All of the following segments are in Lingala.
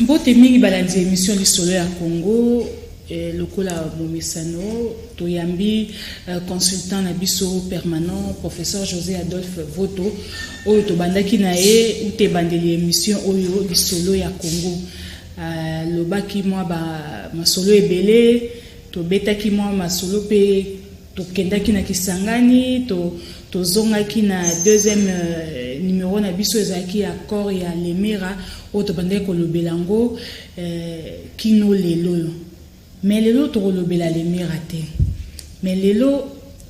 Mbote mingi balandi émission Lisolo ya Congo lokola Momesano toyambi consultant na biso permanent professeur José Adolphe Voto oyo to bandaki na ye ou te bandeli émission oyo Lisolo ya Congo lobaki moi ba masolo ebele to betaki moi masolo pe to kendaki na Kisangani to zongaki na deuxième numéro na biso ezaki accord ya Lemera oyo to bandaki kolobelango kino lelo. Mais lelo to kolobela Lemera te. Mais lelo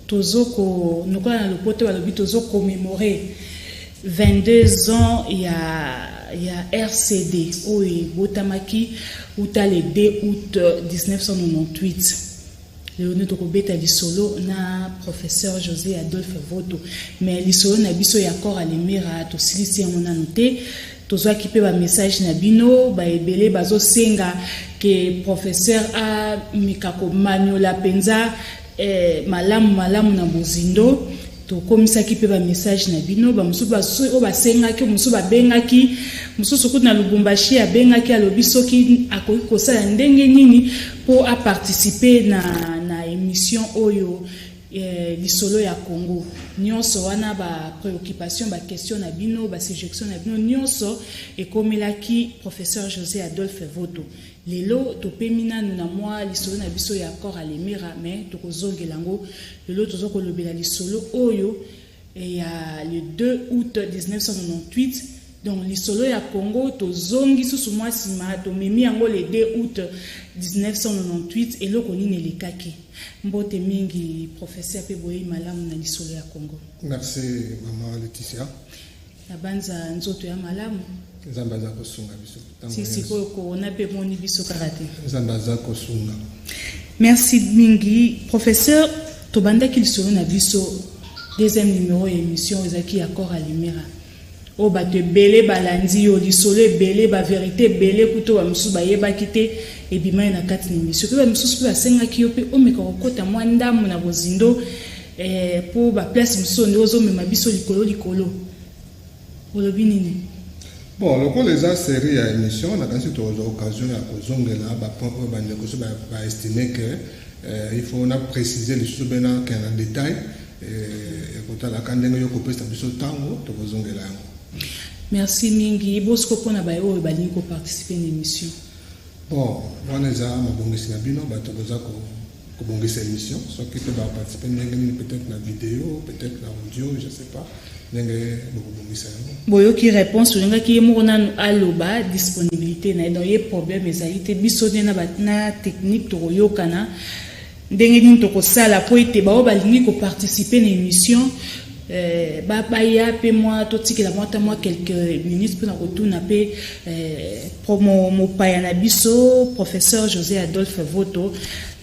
tozoko nokola na lopoto balobi tozo commémorer 22 ans il y a RCD oyo botamaki uta le 2 août 1998. Lelo to kobeta lisolo na professeur José Adolphe Voto. Mais lisolo na biso ya corps à Lemera to silisi yango nanu te. Tozo kipe ba message na bino ba ebele bazo senga que professeur a mikako maniola penza malamu na bozindo to komisa kipe ba message na bino ba musu ba so ba senga ke musu ba bengaki musu soku na Lubumbashi a bengaki alobi soki akoki kosala ndenge nini pour a participer na émission oyo Lisolo ya Congo. Nyonso wana ba préoccupation ba question na bino ba suggestion na bino nyonso ekomelaki professeur José Adolphe Voto. Lelo to pemina na moi lisolo na biso ya corps à Lemera mais to kozongelango lelo tozo kolobela lisolo oyo ya le 2 août 1998. Donc lisolo ya Congo to zongi susu mwa sima to memi yango le 2 août 1998 eloko nini elekaki. Mbote mingi professeur pe boyi malamu na lisolo ya Congo. Merci maman Laetitia. Na banza nzoto ya malamu. Nzambaza kosunga biso. Si ko na pe moni biso karate. Nzambaza kosunga. Merci mingi professeur to bandaki lisolo na biso deuxième numéro émission ezaki accord à Lemera. O ba te belé balandi yo lisolo belé ba vérité belé kuto ba musu ba yeba kite ebima na kati ni mission pe ba musu ba senga ki yo pe o meka kokota mwa ndamu na bozindo pour ba place musu ndozo mema biso likolo olobi nini. Bon, lorsque les a série à émission, on a quand même l'occasion à causer là, bah estimer que il faut on a préciser les choses bien en détail et quand la candidate yo couper ça biso tango to causer là. Merci mingi bosko pona ba yo ba linko participer à l'émission. Bon, on les a ma bongisi na bino ba to koza ko bongisa émission, soit qui peut participer peut-être la vidéo, peut-être la audio, je sais pas. Boyo qui réponse sur qui mona aloba disponibilité na donc y problème ezalité bisone na technique to yokana ndenge ni to ko sala po ite ba balingi ko participer na émission ba ya pe moi to tikela moi quelques minutes pour na retourna pe promo mo paya na biso professeur José Adolphe Voto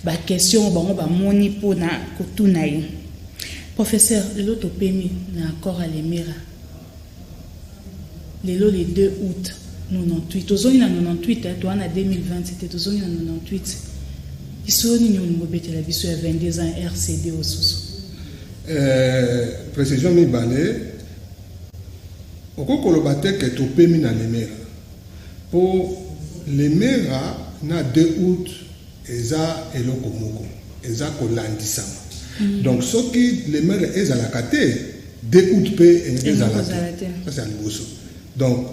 ba question ba moni po na kotuna yi. Professeur, l'autre permis na accord à Lemera. Le 2 août 98. Tozoni na 98, toi en 2020, c'était tozoni na 98. Isoni ni onimobete la biso ya 22 ans RCD au sous. Précision mi balé. Oko kolobate que to permis na Lemera. Pour Lemera na 2 août eza eloko moko. Eza kolandisama. Donc, ce qui les maires est à la caté, 2 août est à la caté. Ça, c'est un bosso. Donc,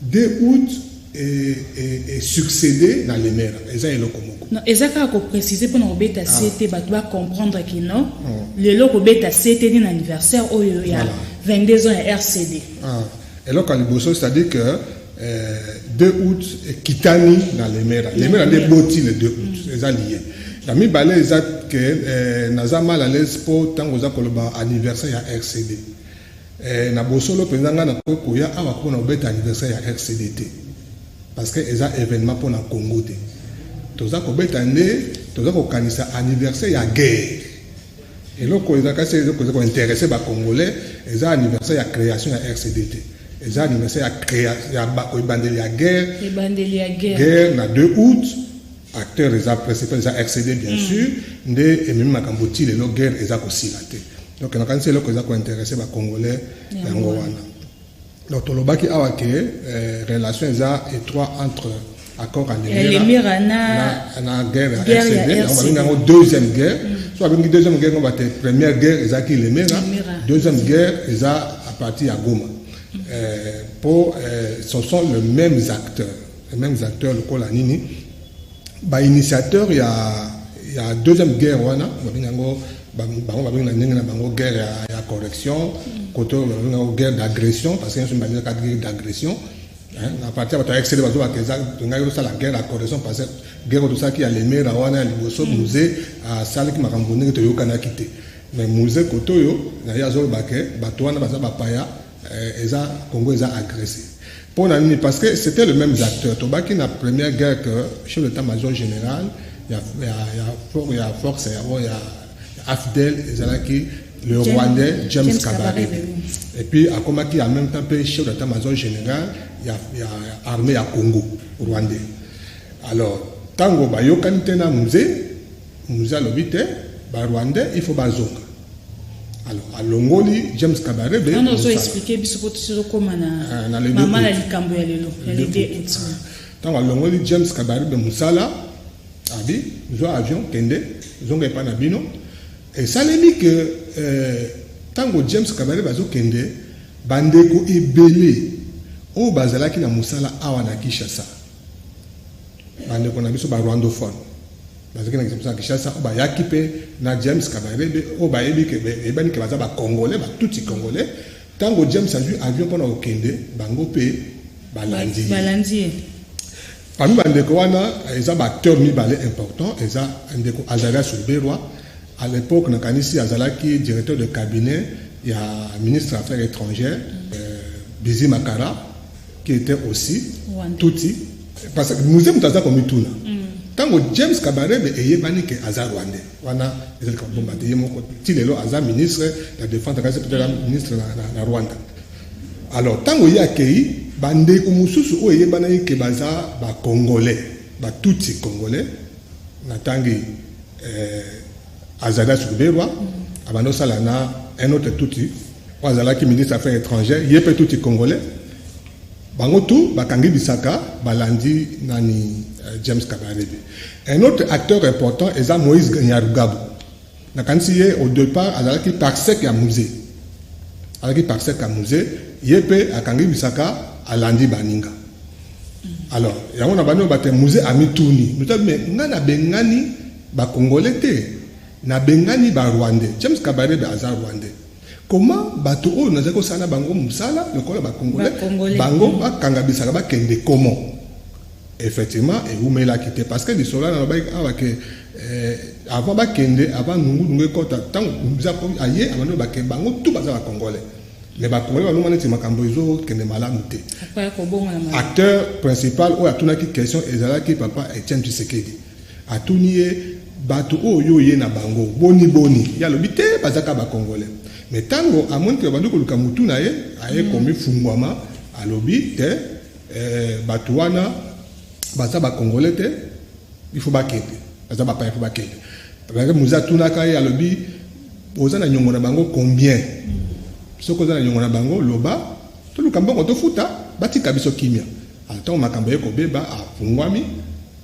2 août est succédé dans les maires. Et ça, est le comoko. Non, et ça, quand on précise pour nous bêta CT, bah, tu dois comprendre que non, le loco bêta CT est un anniversaire où il y a 22 ans RCD. Et là, quand le bosso, c'est-à-dire que 2 août est Kitani dans les maires. Les maires ont des bottis le 2 août. C'est ça lié. La mi balé exact que naza mal à l'aise pour tant que ça koloba anniversaire ya RCD. Na bosolo pendanga na koya awa ko na obeta anniversaire ya RCDT. Parce que eza événement pour na Congo té. Toza ko beta né, toza ko kanisa anniversaire ya guerre. Et loko eza ka c'est ko intéressé ba congolais, eza anniversaire ya création ya RCDT. Eza anniversaire ya création ya ba ko bandeli ya guerre. Et bandeli ya guerre. Guerre na 2 août. Acteurs les principaux les RCD bien sûr et même Makamboti les guerre les a aussi raté donc quand c'est là que les a intéressé les Congolais yango wana donc tolobaki awa que relation étroite entre accord à Lemera na guerre à RCD, on va venir en deuxième guerre. Soit une deuxième guerre, on va être première guerre, ils ont qui Lemera, deuxième guerre, ils ont à partir à Goma. Ce sont les mêmes acteurs, le Kolanini. Bah, initiateur, il y a deuxième guerre, on va venir la guerre à correction, côté guerre d'agression, parce qu'il y a une guerre d'agression. À partir de l'excès de la guerre à correction, parce que la guerre de ça qui a les maires, le musée, à salle qui m'a remboursé, que tu as quitté. Mais le musée, côté, il y a un baquet, Batouana, Basabapaya, et ça, Congo, ils ont agressé. Parce que c'était le même acteur. Tobaki, la première guerre que chez l'état-major général, il y a Force, il y a Afdel, le Rwandais, James Kabarebe. Et puis, à Komaki, en même temps, chez l'état-major général, il y a armée à Congo, Rwandais. Alors, Tango, Bayokan Tena musée à l'obité, Rwandais, il faut Bazonga. Alors, à Longoli, James Kabarebe. On a expliqué, comment maman a likambo ya lelo. Tant à Longoli, James Kabarebe Moussala, Abi, nous avons avion, Kende, nous avons pas Nabino. Et ça l'a dit que tant que James Kabarebe Bazo Kende, Bandeko est belé. Au Bazala qui na Moussala, Awana Kishasa. Bandeko na biso ba rwandophone. Parce que na Kishasa, ba yakipe na James Kabarebe, au ba ebi ke ebani ke baza ba Congolais, ba tuti Congolais. Tant que James a vu avion pendant au Kende, bango pe balandi. Balandi. Parmi bandeko wana, ils ont acteur mibalé important, ils ont ndeko Azaria Souberwa. À l'époque, na kanisi Azalaki directeur de cabinet, il y a ministre des Affaires étrangères, Bizi Makara, qui était aussi Tutsi. Parce que nous sommes dans comme tout là. Tant que James Kabarebe est yébani que Azar Rwandais. Wana, ils ont combattu mon côté. Il est Azar ministre de la défense, peut-être ministre na Rwanda. Alors tant que y a accueilli, bande ko mususu o yébani que baza ba Congolais, ba Tutsi Congolais, na tangi Azada Souberwa, abando salana un autre Tutsi, Azala qui ministre des Affaires étrangères, yépe Tutsi Congolais. Bango tout, Bakangi Bisaka, Balandi Nani James Kabarebe. Un autre acteur important est Moïse Nyarugabo. Nakansiye au départ, Azala qui parsec à musée. Azala qui parsec à musée, yépe Akangi Bisaka, Alandi Baninga. Alors, il y a un musée à Mitouni. Nous avons dit, mais on a Bengani, Congolais, na Bengani, Rwandais. James Kabarebe, Azar Rwandais. Comment bato o nazako sana bango musala le kola ba Congolais bango ba kanga bisaka ba kende comment effectivement et vous me la quitter parce que les sola na ba que avant ba kende avant nungu kota tant bizako aye avant ba ke bango tout ba za Congolais mais ba Congolais ba no maneti makambo izo kende malamu te acteur principal o atuna ki question ezala ki papa Etienne Tshisekedi atunié bato o yo ye na bango boni ya lobité bazaka ba Congolais. Mais tango à moins que bandu koluka mutu na ye aye komi fungwama alobi te batuana baza ba Congolais te il faut ba kete baza ba pa il faut ba kete parce que muza tuna ka ye alobi oza na nyongo na bango combien soko za na nyongo na bango loba to luka mbongo to futa batika biso kimia attends makambo ye ko beba a fungwami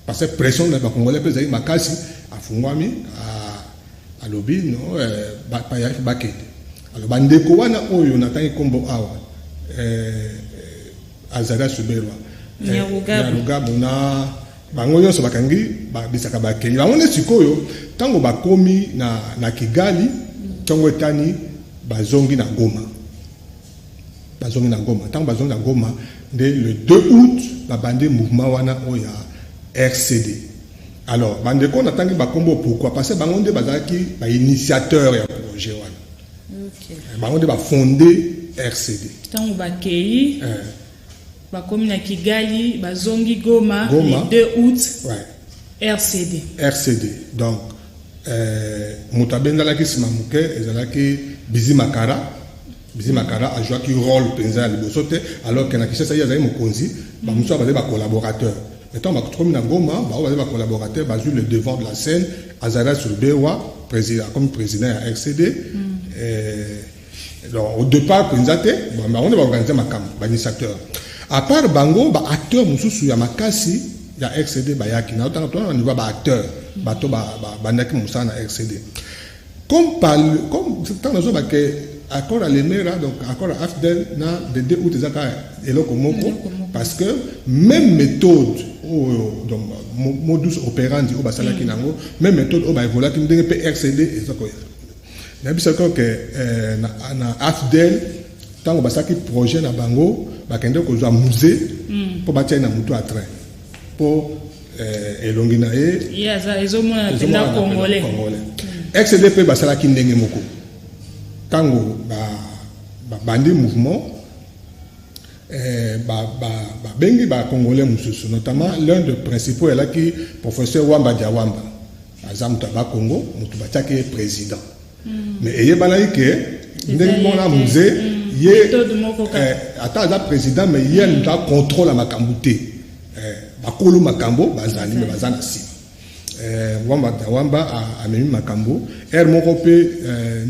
parce que pression na ba Congolais pesa yi makasi a fungwami a alobi no ba pa ya ba kete. Alors, bandeko wana oyo natangi kombo awa Azara Souberwa Nyarugabo na bango nyonso bakangi bisaka bakeli bango ne sikoyo tango bakomi na Kigali tango etani bazongi na Goma tango bazongi na Goma de le 2 août babande mouvement wana oya RCD. Alors bandeko natangi bakombo pourquoi parce que bango nde bazaki ba initiateur ya projet wana. On va fonder RCD. Tant que Bakei, comme na Kigali, Bazongi Goma, le 2 août, RCD. RCD. Donc, Moutabenda Laki Simamuke, Ezalaki Bizi Makara a joué un rôle à l'Ibosote, alors qu'il y a qui s'est dit Mokonzi, Moussa va être collaborateur. Maintenant, comme na Goma, on va être collaborateur, va jouer le devant de la scène, Azara Souberwa, comme président à RCD. Donc, au départ, on va organiser un initiateur. À part Bango, acteur Moussou Yamakasi, ya RCD bayaki na autant on niveau ba acteur bato ba ndaki musana RCD comme tant nous avons que accord à l'Emera donc accord à AFDEL na de 2 août ezaka eloko moko parce que même méthode donc modus operandi au basalaki nango même méthode au ba evolaki ndenge pe RCD ezako na bisako que na AFDEL tant basaki projet na bango bakende ko zwa musée pour batia na mutu à train pour elongi na ye yaza ezomona tena congolais XDP basalaki ndenge moko tango bandi mouvement bengi ba congolais mususu notamment l'un des principaux est là qui professeur Wamba Diawamba azamta ba Congo mutu bataki président mais eye banayi ke ndenge mona musée ye ata za président mais ye nda contrôle la makambuté bakolo makambo bazali me bazana si Wamba a memi makambo moko pe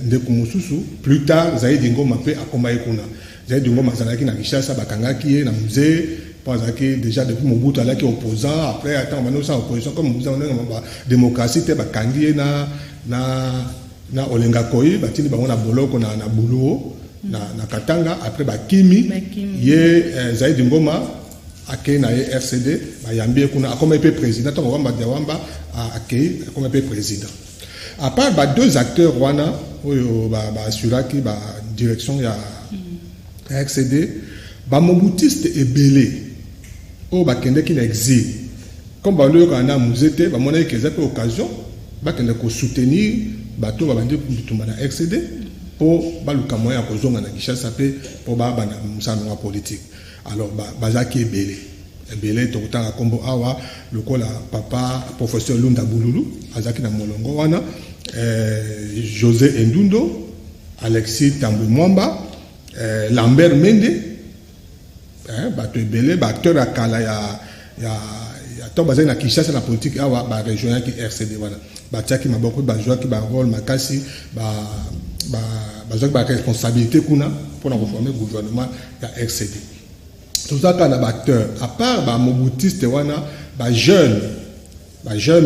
ndeko mususu plus tard Zaidi Ngoma pe akoma ekuna Zaidi Ngoma azalaki na Kinshasa bakangaki ye na musée parce que déjà depuis Mobutu alaki opposant après attend maintenant ça opposition comme nous avons la démocratie te bakangi ye na Olenga Koyi batini bango na boloko na buluo na Katanga après bakimi ye Zaidi Ngoma akei na RCD bayambi kuna akoma pe président to Wamba Diawamba akei akoma pe président à part deux acteurs wana oyo assuraki direction ya RCD mobutiste ebele o bakende ki na exil comme baloyo kana musete bamona ekeza pe occasion bakende ko soutenir bato babandi kutumba na RCD pour baluka moya ko zonga na Kinshasa pe pour ba na musano wa politique. Alors bazaki ebele to kutanga kombo awa lokola papa professeur Lunda Bululu azaki na molongo wana José Endundo Alexis Tambwe Mwamba Lambert Mende bato ebele ba acteur akala ya to bazali na Kinshasa na politique awa ba région ki RCD wana batiaki maboko ba jouaki ba rôle makasi ba responsabilité kuna pour na reformer gouvernement ya RCD. Tout ça quand acteur à part mobutiste wana jeune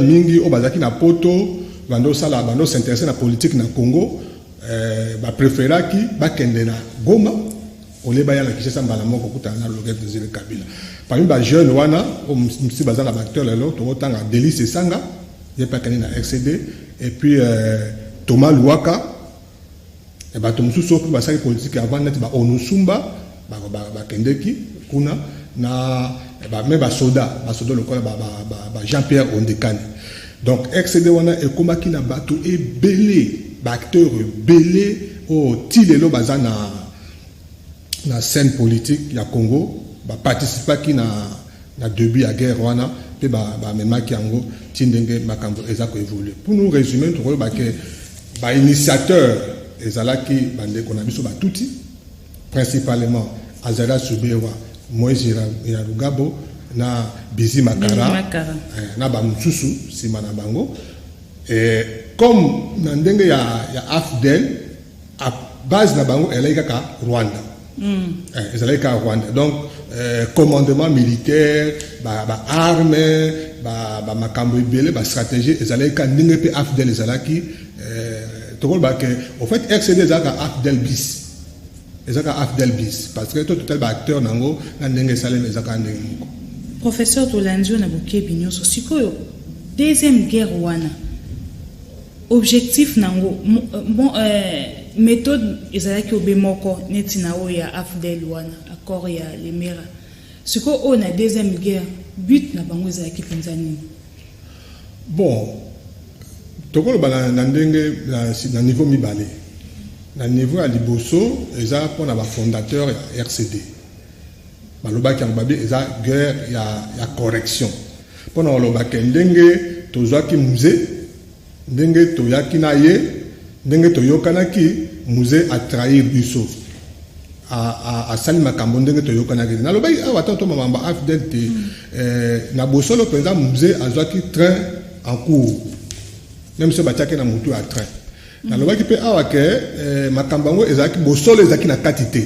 mingi o bazaki na poto bando sala bando s'intéresser na politique na Congo préféraki kende na Goma ole baya na Kinshasa mbala moko kutana na loget de Kabila parmi jeune wana o msi bazana acteur lelo to tanga Délice Sanga ye pa kani na RCD et puis Thomas Luaka et to mususu ko basaki politique avant net Onusumba kendeki kuna na même soda lokola Jean-Pierre Ondekani donc RCD wana ekomaki na bato ebele acteur belé au tilelo bazana na scène politique ya Congo participaki na début à guerre wana pe memaki yango tindenge makambo ezako évoluer pour nous résumer to que initiateur ezalaki bandeko na biso batuti principalement Azara Subewa, Moïse Yarugabo, na Bizi Makara, na Bamususu, Simana Bango. Et comme Nandenge ya AFDEL, à base na Bango, elle est à Rwanda. Elle est à Rwanda. Donc, commandement militaire, armes, makambo ibele, stratégie, elle est à Ningepe AFDEL, Ezalaki. En fait, RCD est à AFDEL bis. Ezaka AFDEL bis parce que tout acteur nango na ndenge salem ezaka ndenge moko. Professeur Tolandio na bokebi nyonso sikoyo deuxième guerre wana objectif nango méthode ezalaki obemoko neti na o ya AFDEL wana accord ya Lemera siko o na deuxième guerre but na bango ezalaki penza nini? Bon tokolo bana na ndenge na niveau mibale. Na niveau à Liboso, ils ont pour la fondateur RCD. Balobaki en babi, ils ont guerre, il y a correction. Pendant le bac, ndenge tozoaki musée, ndenge toyaki naye, ndenge toyokanaki musée a trahir biso. A sali makambo ndenge toyokanaki. Na lobaki a wata to mamba AFDEL te na bosolo président musée azoaki train en cours. Même si batiaki na mutu à train. Na lobaki pe awa ke makambango ezaki bosolo ezaki na katité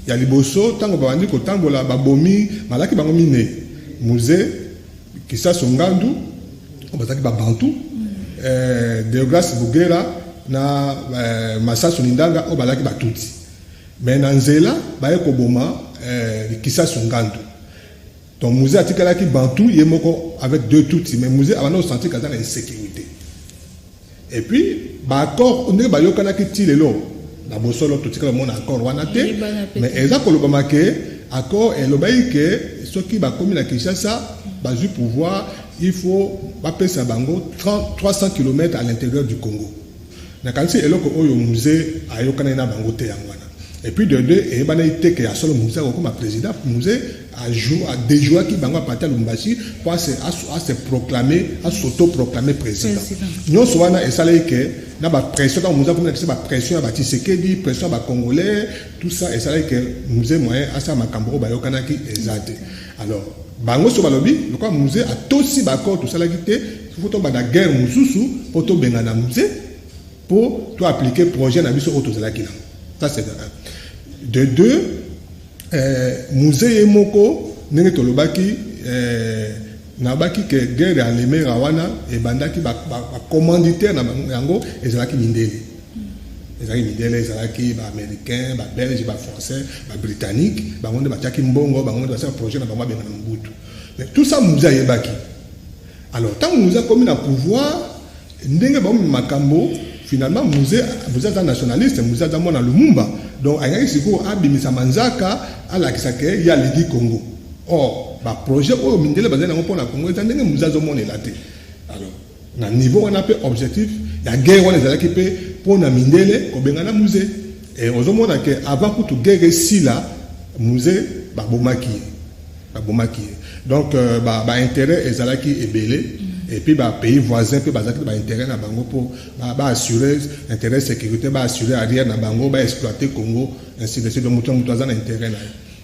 ya liboso tango bandi ko tambola babomi malaki bango mine musée Kisasu Ngandu bazaki ba Bantu Deograce Bugera na Masasu Nindanga o balaki Batuti mais na nzela baye koboma Kisasu Ngandu donc musée atikalaki Bantu yemoko avec 2 Tutsi mais musée abana senti kaza na insécurité et puis ba accord on est ba yokanaki tilelo na bosolo totikala mona accord wana te mais eza kolobama ke accord elobai ke soki ba komi na Kinshasa ba ju pouvoir il faut passer sa bango 300 km à l'intérieur du Congo. Nakansi eloko oyo musée ayokana na bango te yangwana. Et puis de deux et bana ite que ya solo musée comme président musée a déjoué qui bango partir Lubumbashi pour se proclamer à s'auto-proclamer président. Nous soana esalai que na ba pression dans musée comme na ba pression ba Tshisekedi, pression ba congolais, tout ça esalai que musée moyen asa makambo ba yokana ki ezate. Alors bango so balobi le quoi musée a tosi bakor tout ça la gité faut tomber dans guerre mususu pour to benga na musée pour to appliquer projet na biso auto la kina ça c'est de deux musée emoko nenge to lobaki na baki que guerre ya lemera wana e bandaki ba commanditaire na yango ezalaki mindele ezalaki mindele ezalaki ba américain ba belge ba français ba britannique ba ngonde ba tiaki mbongo ba ngonde ba sa projet na bango benga na mbutu mais tout ça musée yebaki alors tant musée comme na pouvoir ndenge ba makambo finalement musée vous êtes un nationaliste musée dans mona Lumumba donc ayaki siko abimisa manzaka ala kisake ya ligi Congo or ba projet o mindele bazana ngo pona Congo ndenge musée zo mona la te alors na niveau on appelle objectif ya guerre on ezalaki pe pona mindele ko benga na musée et ozomona que avant que tout guerre si là musée ba bomaki donc ba intérêt ezalaki ebelé et puis ba pays voisin pe bazaki ba intérêt na bango pour ba assurer intérêt sécurité ba assurer arrière na bango ba exploiter Congo ainsi de suite donc mutu azana intérêt na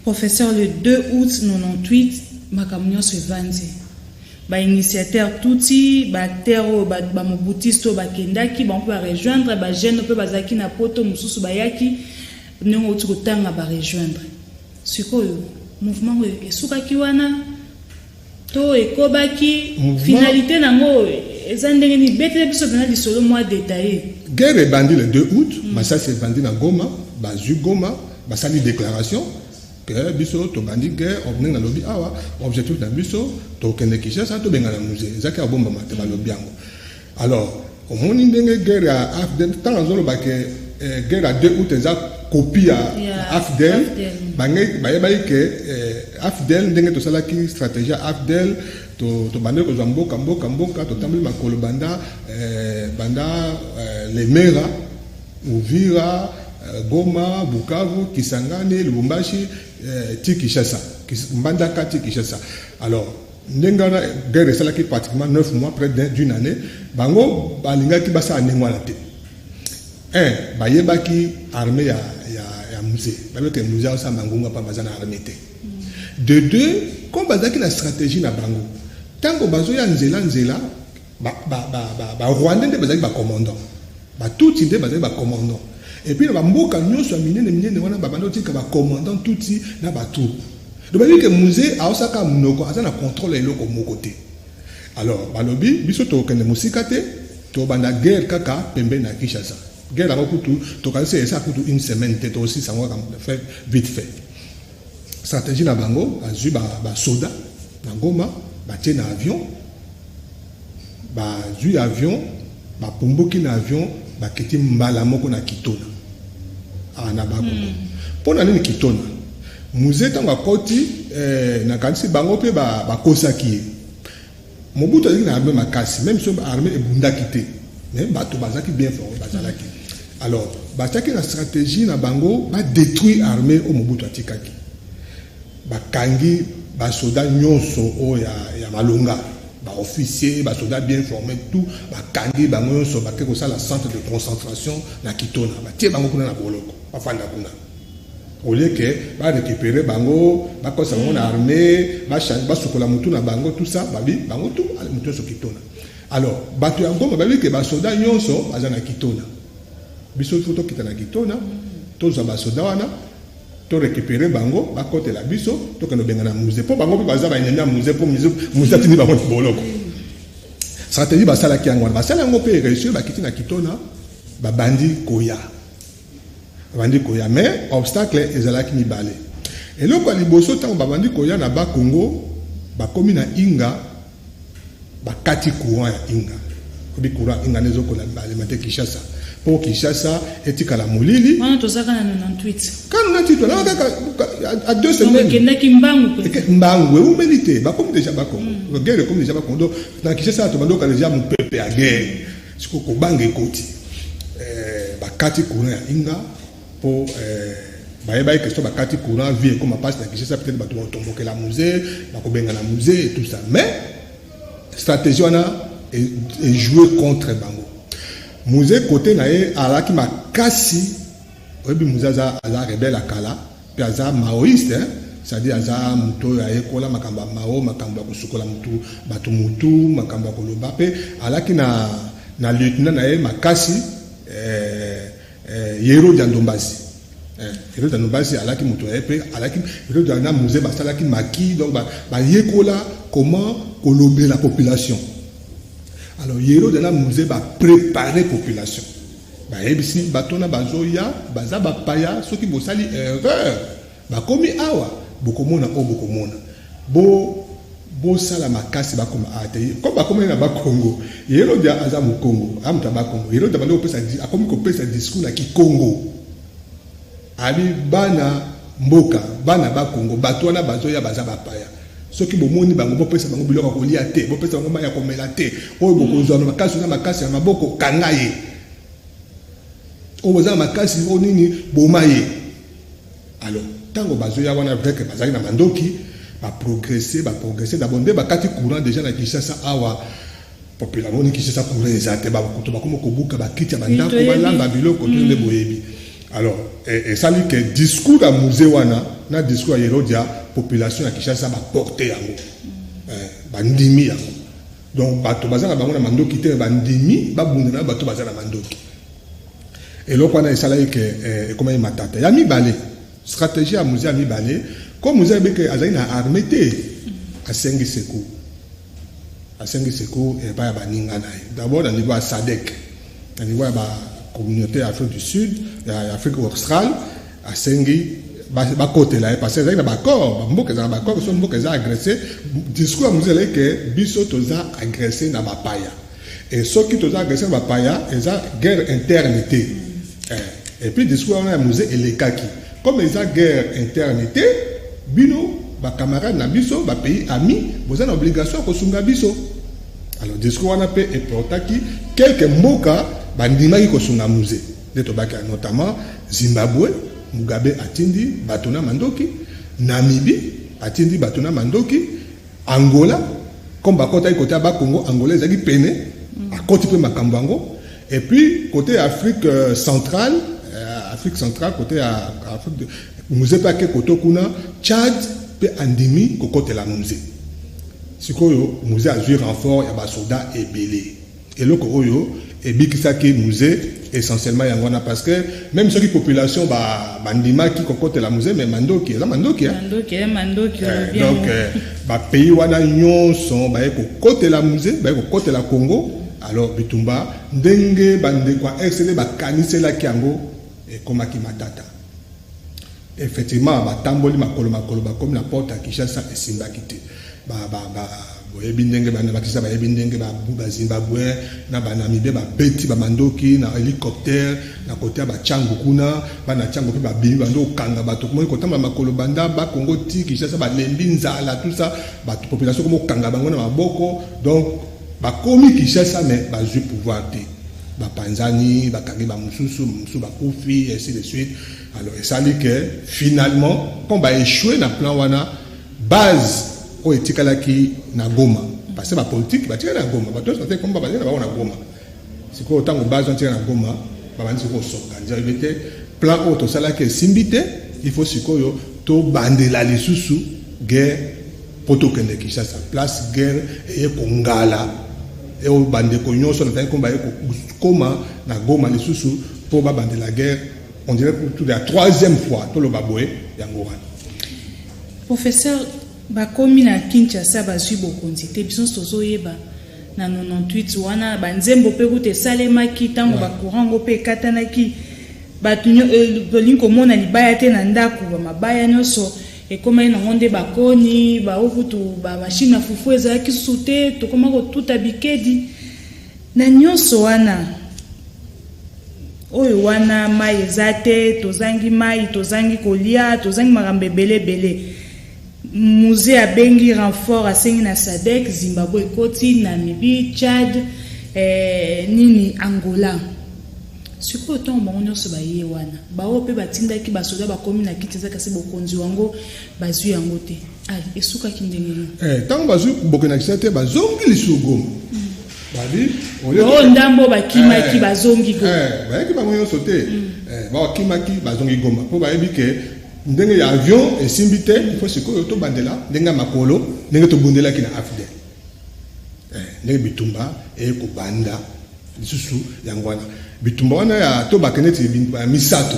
professeur le 2 août 98 makamnyo se vandi ba initiateur touti ba terro ba mobutisto ba kendaki ba peut rejoindre ba jeune pe bazaki na poto mususu ba yaki ndongo tukotanga ba rejoindre sikoyo mouvement esukaki wana to ekobaki finalité nango ezandenge ni bete biso bana lisolo moi détaillé guerre bandi le 2 août Massa c'est bandi na Goma ba ju Goma ba sali déclaration que biso to bandi guerre on na lobi awa objectif na biso to kende Kinshasa to benga na musée ezaka bomba mate ba lobi yango alors au moni ndenge guerre à AFDEL tant zolo ba ke guerre à 2 août eza copie à AFDEL baye que AFDEL ndenge to sala ki stratégie AFDEL to bande ko mboka to tambali makolo banda les mera Uvira Goma Bukavu Kisangani Lubumbashi ti Kinshasa Mbandaka ti Kinshasa alors ndengana guerre sala ki pratiquement 9 mois près d'une année bango balinga ki basa nengwana te bayebaki armée ya musée parce que musée ça mangunga pas bazana armée te de deux comme bazaki la stratégie na bango tango bazo ya nzela ba Rwanda nde bazaki ba commandant ba tuti nde bazaki ba commandant et puis ba mboka nyoso minene wana ba bando tika ba commandant tuti na ba tout donc que musée a osaka munoko azana contrôle eloko moko te alors balobi biso to kende musika te to banda guerre kaka pembe na Kinshasa guerre à Kutu, tu as essayé ça pour une semaine, tu as aussi ça va faire vite fait. Stratégie na bango, azu ba soda, na Goma, ba tie na avion, ba zu avion, ba pomboki na avion, ba kiti mbala moko na Kitona. Ah na bango. Pona nini Kitona. Musée tanga koti na kanisi bango pe ba kosaki. Mobutu aziki na armée makasi, même si armée ebunda kité. Mais bato bazaki bien fort bazalaki. Alors, bataki la stratégie na bango ba détruire armée au Mobutu atikaki. Ba kangi ba soda nyonso o ya malonga, ba officier, ba soda bien formé tout, ba kangi bango nyonso ba keko sala centre de concentration na Kitona. Ba tie bango kuna na boloko, ba fanda kuna. Au lieu que ba récupérer bango, ba kosa bango na armée, ba sokola mutu na bango tout ça, ba bi bango tout mutu so Kitona. Alors, bato ya Goma babi ke ba soda nyonso baza na Kitona. Biso photo kita na Kitona, toza ba soda wana to récupérer bango ba côté la biso to keno benga na musée po bango pe baza ba ennemi musée po musée tini bango boloko stratégie ba sala ki angwa ba sala ngo pe réussir ba kiti na kitona ba bandi koya mais obstacle ezalaki mibale eloko liboso tango ba bandi koya na ba Congo ba komi na inga ba kati courant ya inga kobi courant inga nezo kola bale mate Kinshasa pour Kinshasa etikala mulili wana tozaka na 98 kana tito na à 2 semaines mbangu umélité ba comme déjà ba Congo guerre comme déjà ba Congo na Kinshasa to bandoka déjà mon peuple à guerre siko ko bange koti ba kati courant ya inga pour ba question ba kati courant vie comme passe na Kinshasa peut-être ba tomboka la musée ba ko benga na musée et tout ça mais stratégie wana est joué contre bango musée côté nae alaki makasi obi musée za rebelle akala pe aza maoïste c'est-à-dire aza muto ya ekola makamba mao makamba kusukola mutu batu mutu makamba koloba pe alaki na lieutenant nae makasi Yero Diandombasi Yero Diandombasi alaki muto ya pe alaki Yero Diandombasi musée basalaki maki donc ba yekola comment colober la population. Alors, Yero de la musée va préparer la population. Ebisi, batona bazoya, baza bapaya, ceux qui vont sali erreur. Bakomi awa, bokomona o bokomona. Bo sala makasi bakoma ate. Comme bakomi na ba Congo. Yero de aza mu Congo, amta ba Congo. Yero de balo pesa akomi ko pesa discours na ki Congo. Ali bana mboka, bana ba Congo, batona bazoya baza bapaya. Ceux qui bomoni bango bopesa bango biloko kolia te bopesa bango maya komela te oyo bokozwa na makasi ya maboko kangaye oyo za makasi onini bomaye alors tango bazoya wana avec bazali na mandoki ba progresser d'abord nde bakati courant déjà na Kinshasa awa population ni Kinshasa courant ezate ba kuto ba komo kobuka bakiti ya bandako balamba biloko to nde boyebi alors et ça dit que discours à musée wana na discours à Yerodia population à Kinshasa va porter yango bandimi yango donc bato bazana bango na mandoki te bandimi babundana bato bazana mandoki et là on a ça là que comment il matata ya mibale stratégie à musée mibale comme musée beke azina armée te à sengi sekou et ba baninga na d'abord au niveau à SADC au niveau à communauté Afrique du Sud et Afrique australe à sengi ba côté là parce que ça ba corps mboka za ba corps so mboka za agressé discours à musée là que biso toza agressé na ba paya et ceux qui toza agressé na ba paya eza guerre internité et puis discours à musée elekaki comme eza guerre internité bino ba camarade na biso ba pays ami vous avez l'obligation ko sunga biso alors discours on a pe et portaki quelques mboka bandimaki ko sunga musée de tobaki notamment Zimbabwe Mugabe atindi batuna mandoki Namibie atindi batuna mandoki Angola comme bakota côté ba Congo Angola ezaki pene à côté pe makambango et puis côté Afrique centrale côté Afrique musée pa ke koto kuna Tchad pe andimi ko côté la musée sikoyo musée a joué renfort ya ba soldats ebele et loko oyo et bikisaki musée essentiellement yangona parce que même ceux qui population bandima qui cocote la musée mais mandoki donc pays wana nyonso ba cocote la musée ba cocote la Congo alors bitumba ndenge bande kwa excellé ba kanisela kiango et komaki matata effectivement ba tamboli makolo comme la porte à Kinshasa et Simbakite boyebi ndenge bana bakisa bayebi ndenge ba Zimbabwe na ba Namibie ba beti ba mandoki na hélicoptère na côté ba changu kuna bana changu pe ba bimi bando kanga bato ko kotamba makolo banda ba Congo ti Kinshasa ba lembi nzala tout ça ba population ko kanga bango na maboko donc ba komi Kinshasa mais ba ju pouvoir te ba panzani ba kangi ba mususu ba kufi ainsi de suite alors et ça dit que finalement quand ba échoué na plan wana base o etikalaki na Goma parce que la politique ba tika na Goma ba to ça comme ba na ba na Goma siko autant base on tika na Goma ba bandi ko soka njabete plan auto sala ke simbite il faut sikoyo to bandela lisusu guerre poto kende Kinshasa place guerre et kongala et o bande ko nyonso na ko ba ko koma na Goma lisusu pour ba bandela guerre on dirait pour la troisième fois tout le baboué yangoran. Professeur, bakomi na Kinshasa bazui bokonzi te biso tozoyeba na 98 wana banzembo pe kute salemaki tango bakurango pe katanaki batunyo bolinko mona libaya te na ndako ba mabaya nyonso ekoma ina ngonde bakoni ba okutu ba machine na fufu ezalaki sute tokoma ko tuta bikedi na nyonso wana oyo wana mai ezate tozangi mai tozangi kolia tozangi makambo ebele musée a bengi renfort a sengi na SADC Zimbabwe koti Namibie Tchad nini Angola siko ton bango nyonso baye wana bao pe batindaki basoda bakomi na kiti ezaka bokonzi wango bazwi yango te esuka kindenge tango bazwi bokena kisate bazongi lisugo badi ndambo bakimaki bazongi go bayaki bango nyonso te bakimaki bazongi goma po bayebi ke ndenge ya avion esimbite il faut sikoyo to bandela ndenge makolo ndenge to bundela kina afide ndenge bitumba ko banda lisusu yangwana bitumba wana ya to bakeneti misato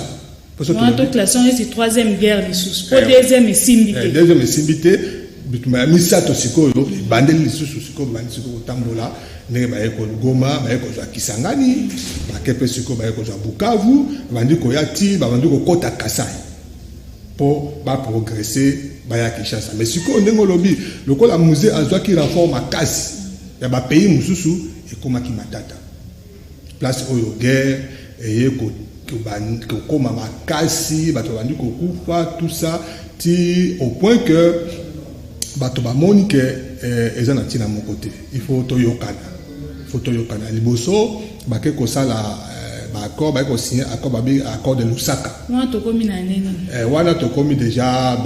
parce que to classation c'est troisième guerre lisusu po deuxième esimbite bitumba ya misato sikoyo bandeli lisusu sikoyo bandi sikoyo tambola ndenge bayeko Goma bayeko za Kisangani bakepe sikoyo bayeko za Bukavu bandi ko yati bandi ko kota Kasai pour progresser baya Kinshasa mais siko ndenge lobi lokola musée azwaki renfort makasi ya ba pays mususu ekomaki matata place oyo guerre ko koma makasi bato bandi ko kufa tout ça ti au point que bato ba moni que ezana tina mon côté il faut to yokana liboso bake ko sala accord ba ko signer accord de Lusaka wana to komi na nini wana to komi déjà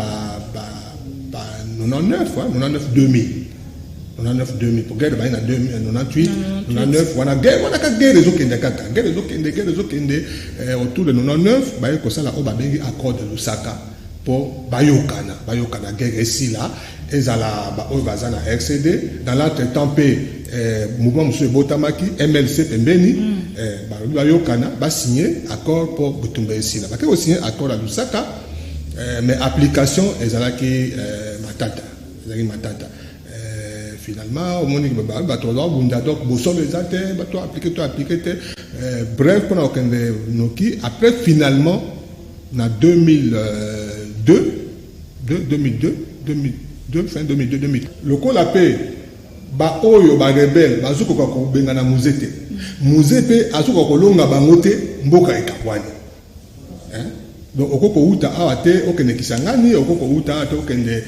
99 2000 pour guerre ba na 98 99 wana guerre ezokende kaka guerre ezokende autour de 99 ba ko sala o ba bengi accord de Lusaka pour bayokana guerre ici là ezala ba o bazana RCD dans l'entretemps mouvement monsieur Botamaki MLC pembeni bayokana ba signer accord pour Butumba ici là ba ko signer accord à Lusaka mais application ezalaki matata finalement au monde ba to lo bunda donc bo so bezate ba to appliquer bref pour okende noki après finalement na 2002 fin 2002 le col la paix ba oyo ba rebelle bazuko ko benga na musée musée pe azuko ko longa bango te mboka ekakwani donc okoko uta awate okende Kisangani okoko uta ate okende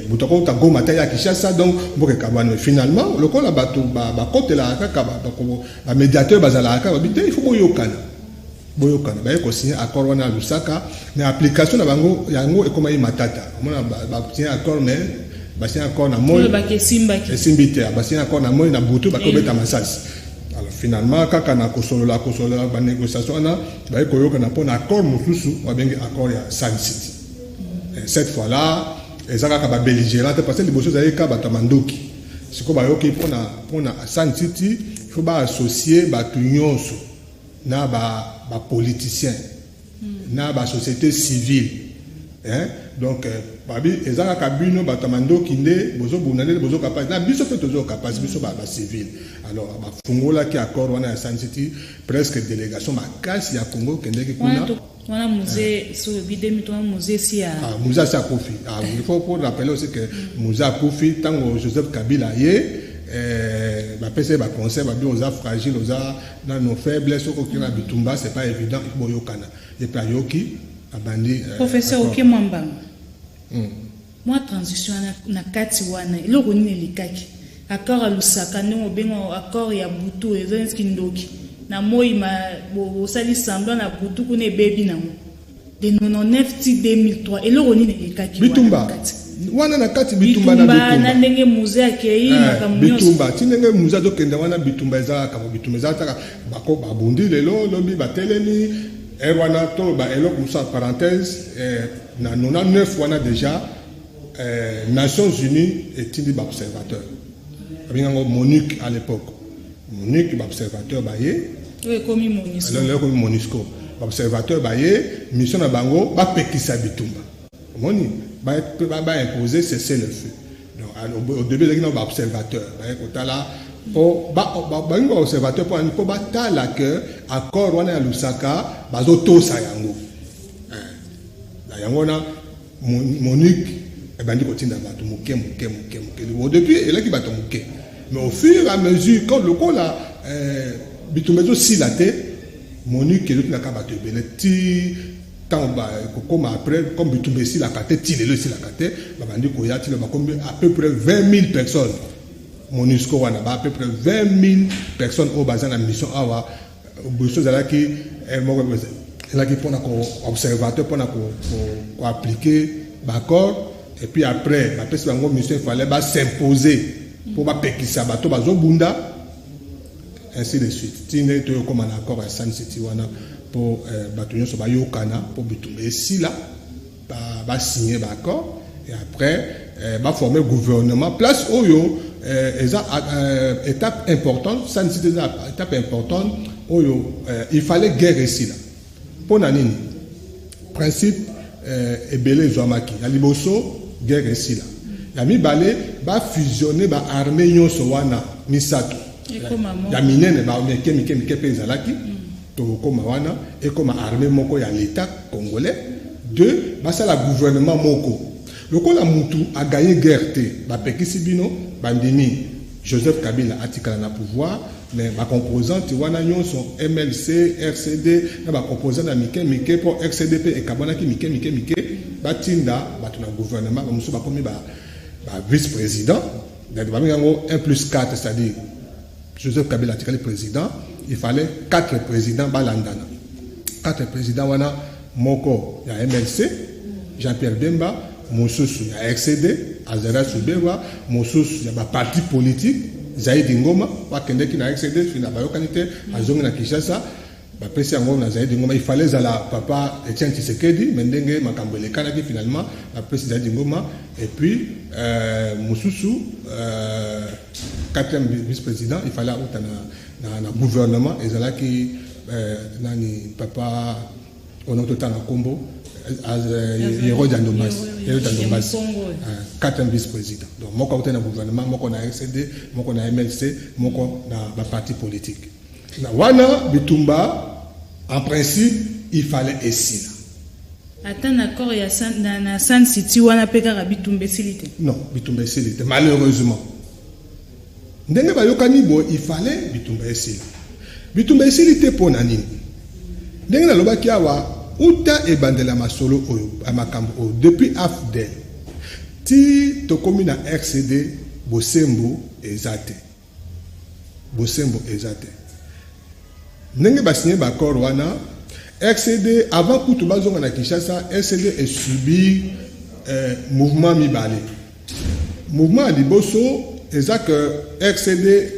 butako uta Goma ta ya Kinshasa donc mboka ekakwani finalement le col la bato ba côté la kaka ba médiateur bazala kaka ba il faut boyokana ba ko signer accord wana Lusaka mais application na bango yango ekoma matata mona ba signer accord mais ba signer accord na moi ba simbite ba signer accord na moi na butu ba ko beta masasi alors finalement kaka na kosolola ba négociation na ba ko yoka na pona accord mususu ba bengi accord ya Sun City cette fois là ezaka ka ba belligérant parce que les bosso zaika ba tamandoki siko ba yoki pona Sun City il faut ba associer ba tunyonso na ba politicien na ba société civile donc babi ezaka kabino batamando kinde bozo bunale bozo capable na biso pe tozo capable biso ba civil alors ba fungola ki accord wana ya Sun City presque délégation makasi ya Congo kende ki kuna wana musée so bidemi to musée si ya musée sa Kofi il faut pour rappeler aussi que musée Kofi tango Joseph Kabila ba pese ba conseil ba bio za fragile oza na nos faiblesses au kokina bitumba c'est pas évident il boyokana et pa yoki abandi professeur Okemwamba moi transition na kati wana eloko nini likaki accord à Lusaka ndongo bengo accord ya butu ezenski ndoki na moi ma bo sali semblant na butu kune bebi nango de 99 ti 2003 eloko nini likaki bitumba wana na kati bitumba na ndenge musée akei makamunyo bitumba tinenge musée dokende wana bitumba ezaka kama bitumba ezaka bako babundi lelo lobi batelemi wana to ba eloko musa parenthèse na 99 wana déjà Nations Unies etindi ba observateur abingango MONUC à l'époque MONUC ba observateur baye oui comme MONUSCO observateur baye mission na bango ba pekisa bitumba omoni ba imposer cesser le feu. Donc au début il y a un observateur baye kotala po ba observateur pour ba tala que accord wana ya Lusaka bazo tosa yango la yango na Monique et bandi kotinda bato moke au début il a qui bato moke mais au fur et à mesure quand le coup là bitumbezo si la tête Monique est là bato belé ti tant ba comme après comme bitumbe si la carte ti le si la carte bandi ko ya ti ba comme à peu près 20 000 personnes Monusco wana ba à peu près 20 000 personnes au bazan la mission awa boso zala ki là qui pour observateur pour appliquer d'accord et puis après la mission il fallait s'imposer pour péquer ça bateau bazo bunda ainsi de suite tine to comme un accord à San City wana pour bateau so ba yokana pour bitumbe ici là ba signer d'accord et après ba former gouvernement place oyo étape importante San City étape importante oyo il fallait guerre ici là pour nanini principe ebele zoamaki ya liboso guerre ici là ya mibale ba fusionner ba armée nyonso wana misato ya minene ba mike pe ezalaki to koma wana et comme armée moko ya l'état congolais deux ba sala gouvernement moko lokola mutu a gagné guerre te ba pekisi bino bandimi Joseph Kabila atikala na pouvoir mais ma composante wana nyonso MLC RCD na ba composante na mike pour RCDP et kabana ki mike batinda batuna gouvernement ba muso ba komi ba vice-président donc ba mingo 1+4 c'est-à-dire Joseph Kabila atikali président il fallait 4 présidents balandana 4 présidents wana moko ya MLC Jean-Pierre Bemba mosusu ya RCD Azara Subewa mosusu ya ba parti politique Zaidi Ngoma bakendeki na RCD fina bayokanite azongi na Kinshasa bapesi yango na Zaidi Ngoma il fallait la papa Etienne Tshisekedi mendenge makambo elekana ki finalement bapesi Zaidi Ngoma et puis mosusu 4e vice-président il fallait autant na gouvernement ezalaki nani papa on a tout temps na Kombo Hérodien Dombas 4e vice-président donc moko autant na gouvernement moko na RCD moko na MLC moko na parti politique na wana bitumba en principe il fallait essayer attends accord ya na San City wana peka bitumba silité non bitumba silité malheureusement ndenge bayokani bo il fallait bitumba silité pour nani ndenge na lobaki awa uta e bandela masolo oyo amakambo oyo depuis AFDEL ti tokomi na RCD bosembo ezate ndenge basigné bakor wana RCD avant kutu bazonga na Kinshasa RCD est subi mouvement mibale mouvement liboso eza que RCD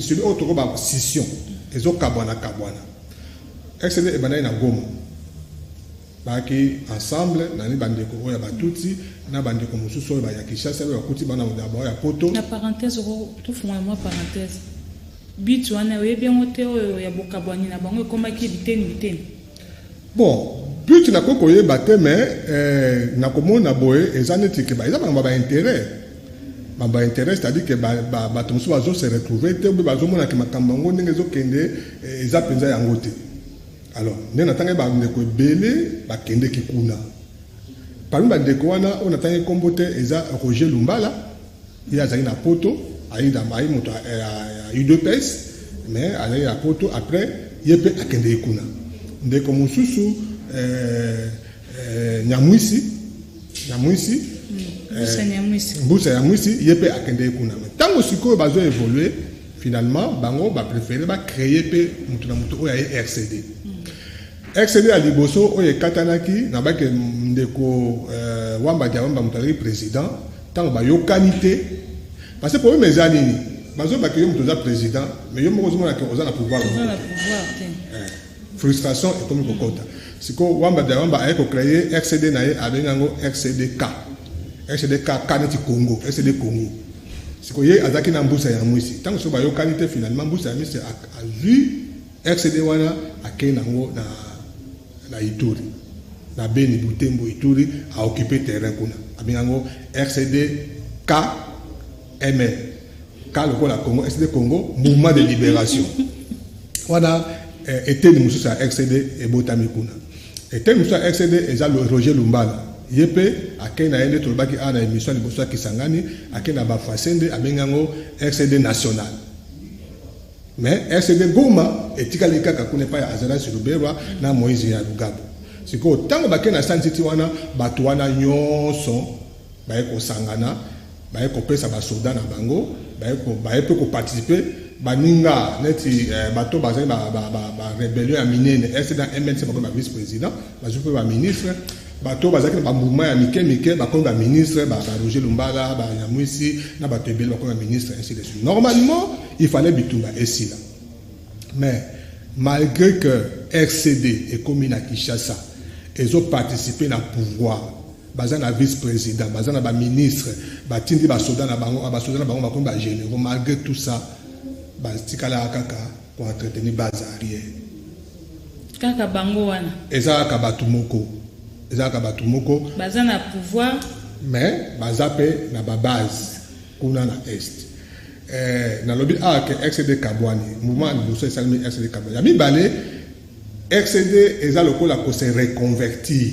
sur autre ba scission ezo kabwana RCD e banai na Goma baki ensemble nani bandeko oya batutsi na bandeko mususu oya ya Kinshasa oya kuti bana mudaba ya poto na parenthèse tout fond moi parenthèse bitu wana oye bien ote oyo ya bokabwani na bango komaki biteni bon but na koko ye batte mais na komona boye ezaneti ke ba eza ba intérêt c'est-à-dire que bato mususu bazo se retrouver te obe bazo mona ke makambo ngo ndenge zo kende eza penza yango te. Alors, nous avons bandeko belé bakende kikuna. Parmi bandeko wana on attend kombote eza Roger Lumbala, il a zali na poto, aida mai moto a UDPS, mais allé à poto après yepe akende kikuna. Ndeko mususu Nyamwisi Mbusa Nyamwisi yepe akende kikuna. Tango siko bazo évoluer finalement bango ba préférer ba créer pe mutu na mutu oya RCD. RCD à liboso oye katanaki na ba ke ndeko wamba diawamba mutari président tant ba yokanité parce que pour mes années bazo ba ke mutu za président mais yo moko zomona ke ozana pouvoir frustration et comme kokota siko wamba diawamba ayeko créer RCD na ye abengango RCDK kaneti Congo RCD Congo siko ye azaki na Mbusa Nyamwisi tant que so ba yokanité finalement Mbusa Nyamwisi a vu RCD wana akenango na Ituri na Beni Butembo Ituri a occupé terrain kuna abingango RCD KML K lokola Congo RCD Congo mouvement de libération wana était le mususa RCD et botami kuna était le mususa RCD eza le Roger Lumbala yepe akena ende tolbaki ana émission liboso Kisangani akena ba fasende abengango RCD national mais RCD Goma etikali kaka kuna pa ya Azara Siluberwa na Moïse ya Lugabo siko tango bakena santiti wana bato wana nyonso baye ko sangana baye ko pesa ba soda na bango baye ko participer baninga neti bato bazali ba rébellion ya minene RCD MNC ba vice président bazupe ba ministre bato bazaki ba mouvement ya mike ba ko ba ministre ba Roger Lumbala ba Nyamwisi na bato ebele ba ko ba ministre ainsi de suite. Normalement il fallait bitumba esila mais malgré que RCD et commune à Kinshasa ils ont participé na pouvoir bazana vice-président bazana ba ministre batindi ba soda na bango ba soda na bango ba ko ba généraux malgré tout ça batikala kaka ko entretenir base arrière kaka bango wana ezaka batumoko bazana pouvoir mais bazape na ba base kuna na est na lobby que RCD Kabwani mouvement de Bosso Salmi RCD Kabwani ya mibale RCD eza lokola ko se reconvertir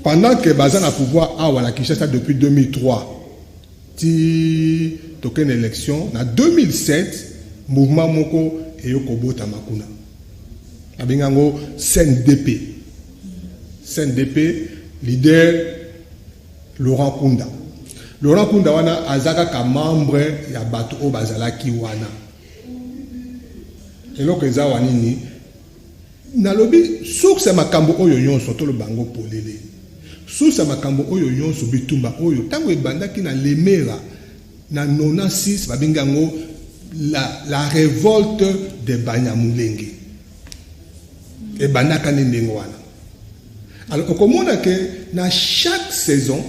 pendant que bazana pouvoir a wala Kinshasa depuis 2003 ti token élection na 2007 mouvement moko eyokobota makuna abingango CNDP leader Laurent Kunda wana azaka ka membre ya bato o bazalaki wana eloko eza wanini na lobi source makambo oyo nyonso to lo bango polele source makambo oyo nyonso bitumba oyo tango ebandaki na Lemera na 96 babingango la révolte de Banyamulenge ebandaka ndenge wana alors okomona que na chaque saison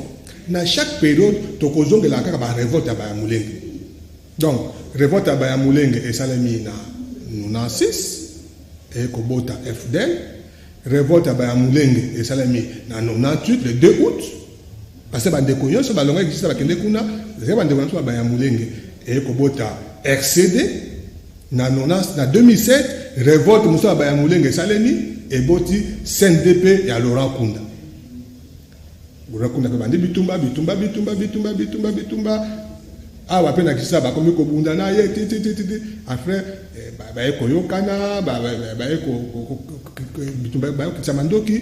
na chaque période tokozongela kaka ba révolte ya Banyamulenge donc révolte ya Banyamulenge esalemi na 96 et kobota FDL révolte ya Banyamulenge esalemi na 98 le 2 août parce que bandeko nyonso balonga existe bakende kuna bandeko nyonso Banyamulenge et kobota RCD na 2007 révolte muso ya Banyamulenge esalemi eboti CNDP ya Laurent Kunda pe bandi bitumba awa pe na kisa ba komi ko bunda na ye après ba ko yokana ba ko bitumba ba ko tsamandoki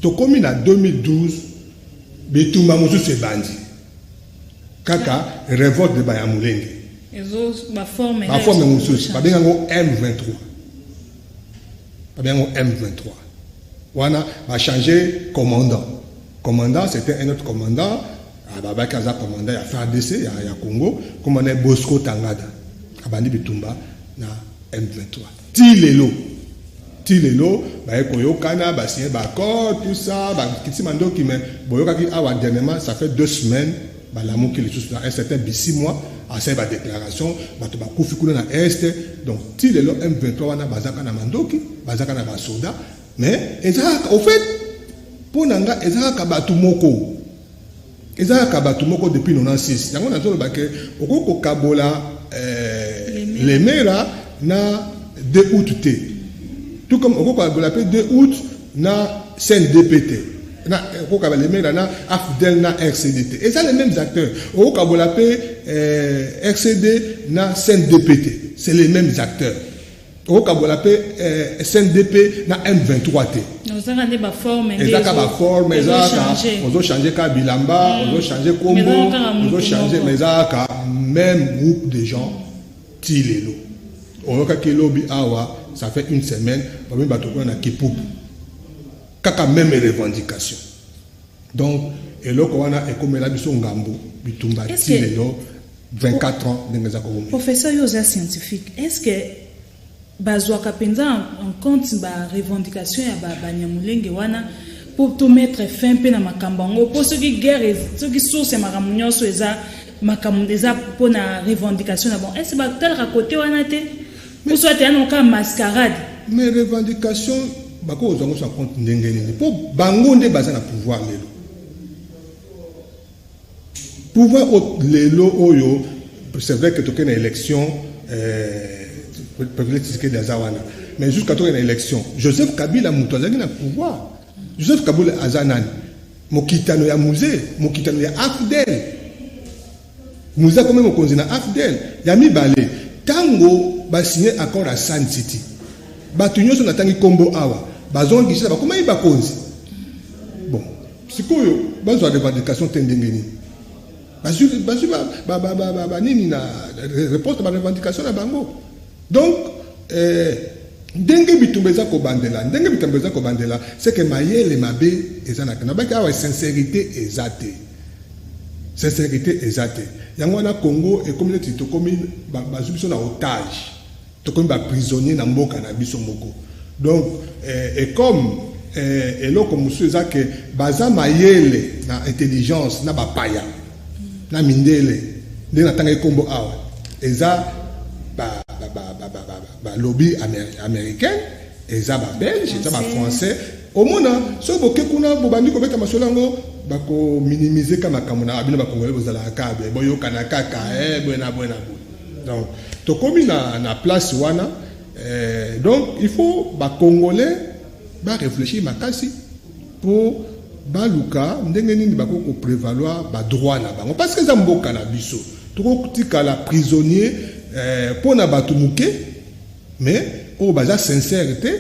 to komi na 2012 bitumba mosusu ebandi kaka révolte de Banyamulenge ezo ba forme mosusu ba bengango M23 wana ba changer commandant c'était un autre commandant Babakaza commandant ya FARDC ya Congo commandant Bosco Tangada abandi bitumba na M23 tilelo ba ekoyokana ba signer ba accord tout ça ba kitimandoki mais boyokaki awa dernièrement ça fait 2 semaines ba lamuki les choses dans un certain 6 mois à cette déclaration bato ba kufi kuna na est donc tilelo M23 wana bazaka na mandoki bazaka na ba soda mais ezaka au fait ponanga ezaka bato moko depuis 96 yango na zolo bake okoko kabola Lemera na 2 août tout comme okoko kabola pe 2 août na CNDP na okoko kabola Lemera na AFDEL na RCD et ça les mêmes acteurs okoko kabola pe RCD na CNDP c'est les mêmes acteurs okoko kabola pe CNDP na M23 Ozaka ba forme ozo changer ka bilamba ozo changer combo ozo changer mais aka même groupe de gens tilelo oyoka kilobi awa ça fait une semaine ba bato na Kipupu kaka même revendication donc eloko wana ekomela biso ngambo bitumba tilelo 24 ans ndengeza ko professeur Yosa scientifique est-ce que bazwaka penza en compte ba revendication ya Banyamulenge wana pour te mettre fin pe na makambango pour ceux qui guerre ceux qui source makambo nyonso eza makambo eza pour na revendication na bon est-ce ba tel côté wana te pour soit ya no ka mascarade mes revendications bako ozango sa compte ndenge nini po bango nde baza na pouvoir lelo pouvoir lelo oyo c'est vrai que toke na élection peut-être des awana mais jusqu'à toke na élection Joseph Kabila muto azaki na pouvoir Joseph Kabila azanani mokitano ya musée mokitano ya AFDEL nous avons même au na AFDEL yami balé tango ba signé accord à Sun City batu nyonso natangi kombo awa bazongi ça ba comment il ba konzi bon sikoyo bazo revendication tendengeni bazu nini na réponse à la revendication na bango donc ndenge bitumbeza ko bandela c'est que mayele mabe ezana kana ba ka sincérité ezate yango na Congo et communauté to comme bazubiso na otage to comme ba prisonnier na mboka na biso moko donc et comme eloko musu eza que baza mayele na intelligence na bapaya na mindele nde na tanga kombo awa eza ba lobby américain eza ba belge eza ba français au mona so boke kuna bobandi ko beta masolango bako minimiser kama kamuna abino ba congolais bozala kabe boyoka na kaka buena donc to komi na place wana donc il faut ba congolais ba réfléchir makasi pour baluka ndenge nini bako ko prévaloir ba droit na bango parce que za mboka na biso to tika la prisonnier pour na batumuke mais o baza sincérité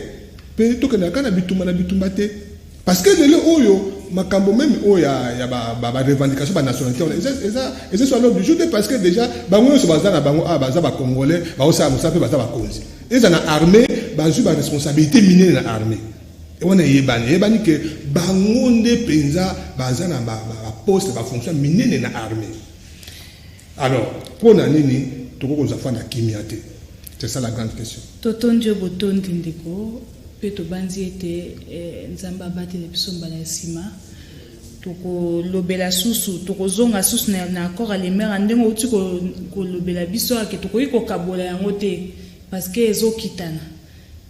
pe to kana kana bituma na bitumba te parce que le oyo makambo même oya ba revendication ba nationalité eza sur l'ordre du jour parce que déjà bango so baza na bango baza ba congolais ba osa musape baza ba konzi eza na armée bazu ba responsabilité minée na armée et on yebani que bango nde penza baza na ba poste ba fonction minée na armée alors pour na nini to ko za fana kimiate c'est ça la grande question totondio botondi ndiko peto banzi ete nzamba batele biso mbala ya sima toko lobela susu toko zonga susu na accord à l'emera ndengo uti ko lobela biso ake toko iko kabola yango te parce que ezokitana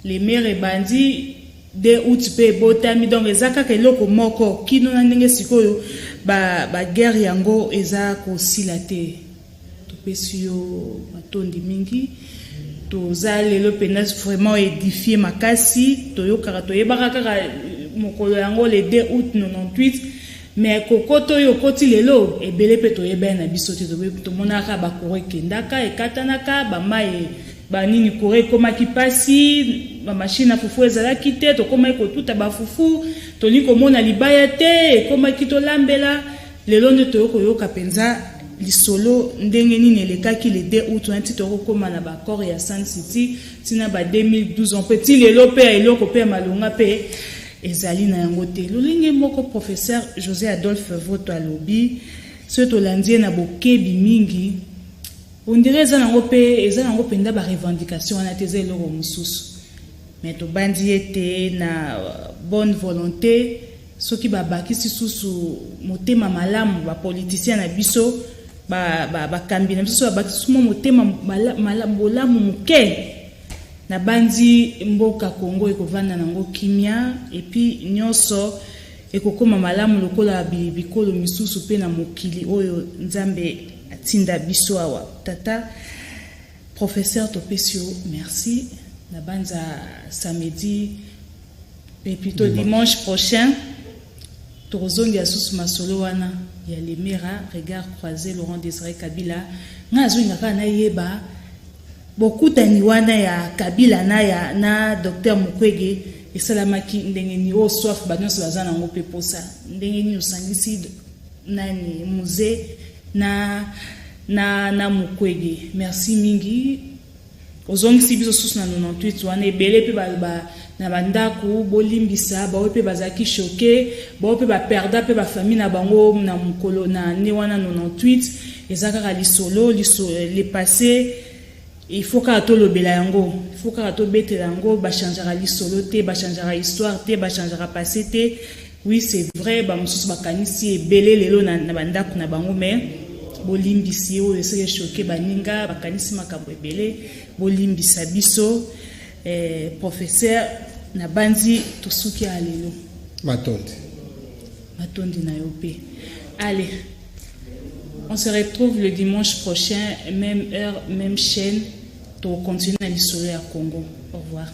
l'emera bandi de uti pe botami donc ezaka ke loko moko kino na ndenge sikoyo ba guerre yango eza ko silate to pesio matondi mingi toza lelo pena vraiment édifié makasi toyokaka toyebaka kaka mokolo yango le 2 août 98 mais kokoto yo koti lelo ebele pe toyeba na biso te tomonaka bakore kendaka ekatanaka bamaye banini kore komaki pasi ba machine a fufu ezalaki te tokoma ekotuta bafufu toni komona libaya te ekomaki tolambela lelo nde toyokoyoka penza lisolo ndenge nini elekaki le 2 août on ti tokoma na bakor ya Sun City tina ba 2012 on petit lelo pe eloko pe malonga pe ezali na yango te lolenge moko professeur José Adolphe Voto alobi ce tolandie na bokebi mingi on dirait ezana ngo pe nda ba revendication na teze eloko mususu mais to bandi ete na bonne volonté soki babakisi susu motema malamu ba politicien na biso ba kambi na biso babakisi motema malamu muke na bandi mboka Congo ekovanda nango kimia et puis nyonso ekokoma malamu lokola bikolo misusu pe na mokili oyo nzambe atinda biso awa tata professeur Topesio merci na banza samedi et plutôt dimanche prochain tozongi asusu masolo wana ya lemera regard croisé Laurent Désiré Kabila ngazwinga kana yeba bokutani wana ya Kabila na Dr Mukwege esalamaki ndenge ni o soif banyoso bazana ngo peposa ndenge ni osangisi nani musée na Mukwege merci mingi ozongisi biso susu na 98 wana ebele pe na bandako bolimbisa ba pe bazaki choqué ba pe ba perda pe ba famille na bango na mukolo na ne wana 98 ezaka lisolo le passé il faut ka to lobela yango il faut ka to betela yango ba changera lisolo te ba changera histoire te ba changera passé te oui c'est vrai ba mususu bakanisi ebele lelo na bandako na bango mais bolimbisi o ese choqué baninga bakanisi makambo ebele bolimbisa biso professeur Nabandi Tosuki Alelo. Matondi na yope. Allez, on se retrouve le dimanche prochain, même heure, même chaîne, pour continuer l'histoire à Congo. Au revoir.